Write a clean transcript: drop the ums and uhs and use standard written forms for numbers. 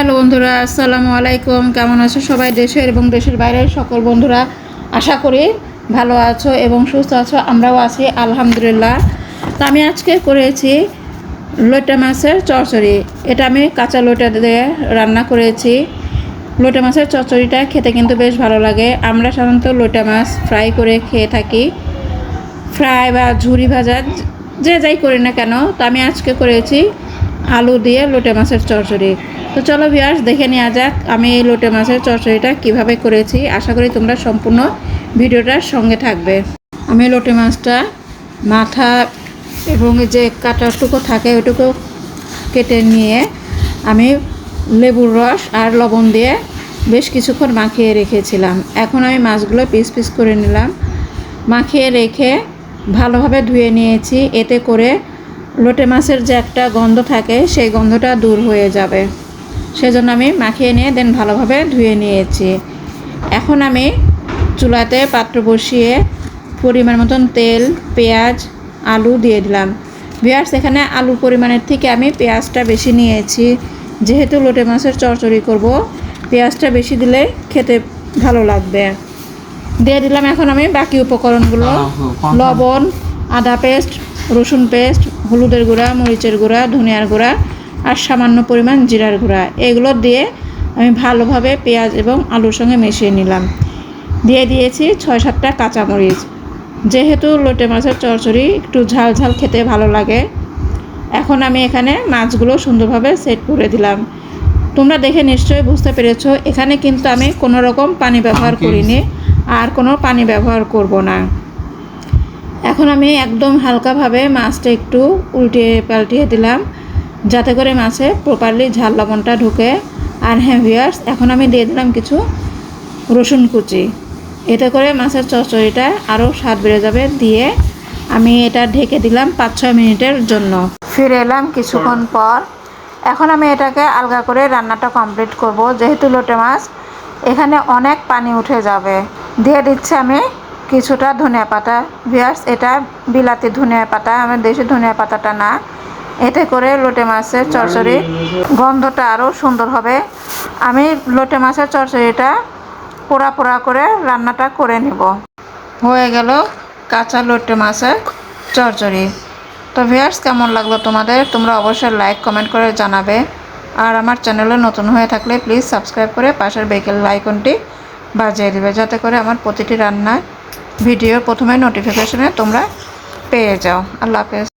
Hello বন্ধুরা, আসসালামু আলাইকুম। কেমন আছো সবাই? দেশের এবং দেশের বাইরের সকল বন্ধুরা আশা করি ভালো আছো এবং সুস্থ আছো। আমরাও আছি আলহামদুলিল্লাহ। তো আমি আজকে করেছি লইটা মাছের চচ্চড়ি। এটা আমি কাঁচা লইটা দিয়ে রান্না করেছি। লইটা মাছের চচ্চড়িটা খেতে কিন্তু বেশ ভালো লাগে। আমরা সাধারণত লইটা মাছ ফ্রাই করে খেয়ে থাকি, ফ্রাই বা ঝুরি ভাজা যে যাই করি না কেন। তো আমি আজকে করেছি আলু দিয়ে লোটে মাছের চচ্চড়ি। তো চলো ভিউয়ার্স, দেখে নেওয়া যাক আমি এই লোটে মাছের চচ্চড়িটা কিভাবে করেছি। আশা করি তোমরা সম্পূর্ণ ভিডিওটার সঙ্গে থাকবে। আমি লোটে মাছটা মাথা এবং যে কাটাটুকু থাকে ওইটুকু কেটে নিয়ে আমি লেবুর রস আর লবণ দিয়ে বেশ কিছুক্ষণ মাখিয়ে রেখেছিলাম। এখন আমি মাছগুলো পিস পিস করে নিলাম, মাখিয়ে রেখে ভালোভাবে ধুয়ে নিয়েছি। এতে করে লোটে মাছের যে একটা গন্ধ থাকে সেই গন্ধটা দূর হয়ে যাবে, সেজন্য আমি মাখিয়ে নিয়ে দেন ভালোভাবে ধুয়ে নিয়েছি। এখন আমি চুলাতে পাত্র বসিয়ে পরিমাণ মতন তেল, পেঁয়াজ, আলু দিয়ে দিলাম। ভিউয়ার্স, এখানে আলুর পরিমাণের থেকে আমি পেঁয়াজটা বেশি নিয়েছি, যেহেতু লোটে মাছের চচ্চড়ি করব। পেঁয়াজটা বেশি দিলে খেতে ভালো লাগবে। দিয়ে দিলাম এখন আমি বাকি উপকরণগুলো, লবণ, আদা পেস্ট, রসুন পেস্ট, হলুদের গুঁড়া, মরিচের গুঁড়া, ধনিয়ার গুঁড়া আর সামান্য পরিমাণ জিরার গুঁড়া। এগুলো দিয়ে আমি ভালোভাবে পেঁয়াজ এবং আলুর সঙ্গে মিশিয়ে নিলাম। দিয়ে দিয়েছি 6-7টা কাঁচামরিচ। যেহেতু লোটে মাছের চচ্চড়ি একটু ঝাল ঝাল খেতে ভালো লাগে। এখন আমি এখানে মাছগুলো সুন্দরভাবে সেট করে দিলাম। তোমরা দেখে নিশ্চয়ই বুঝতে পেরেছো, এখানে কিন্তু আমি কোনো রকম পানি ব্যবহার করিনি আর কোনো পানি ব্যবহার করব না। এখন আমি একদম হালকাভাবে মাছটা একটু উল্টিয়ে পাল্টিয়ে দিলাম, যাতে করে মাছে প্রপারলি ঝাল লবণটা ঢুকে। আর হ্যাঁ ভিউয়ার্স, এখন আমি দিয়ে দিলাম কিছু রসুন কুচি। এতে করে মাছের চচ্চড়িটা আরও স্বাদ বেড়ে যাবে। দিয়ে আমি এটা ঢেকে দিলাম 5-6 মিনিটের জন্য। ফিরে এলাম কিছুক্ষণ পর। এখন আমি এটাকে আলগা করে রান্নাটা কমপ্লিট করব। যেহেতু লোটে মাছ, এখানে অনেক পানি উঠে যাবে। দিয়ে দিচ্ছি আমি কিছুটা ধনিয়া পাতা। ভিউয়ার্স, এটা বিলাতি ধনিয়া পাতা, আমার দেশি ধনিয়া পাতাটা না। এতে করে লোটে মাছের চচ্চড়ি গন্ধটা আরও সুন্দর হবে। আমি লোটে মাছের চচ্চড়িটা পোড়া পোড়া করে রান্নাটা করে নেব। হয়ে গেল কাঁচা লোটে মাছের চচ্চড়ি। তো ভিউয়ার্স, কেমন লাগলো তোমাদের? তোমরা অবশ্যই লাইক কমেন্ট করে জানাবে। আর আমার চ্যানেলে নতুন হয়ে থাকলে প্লিজ সাবস্ক্রাইব করে পাশের বেল আইকনটি বাজিয়ে দেবে, যাতে করে আমার প্রতিটি রান্নার ভিডিওর প্রথমে নোটিফিকেশনে তোমরা পেয়ে যাও। আল্লাহ হাফেজ।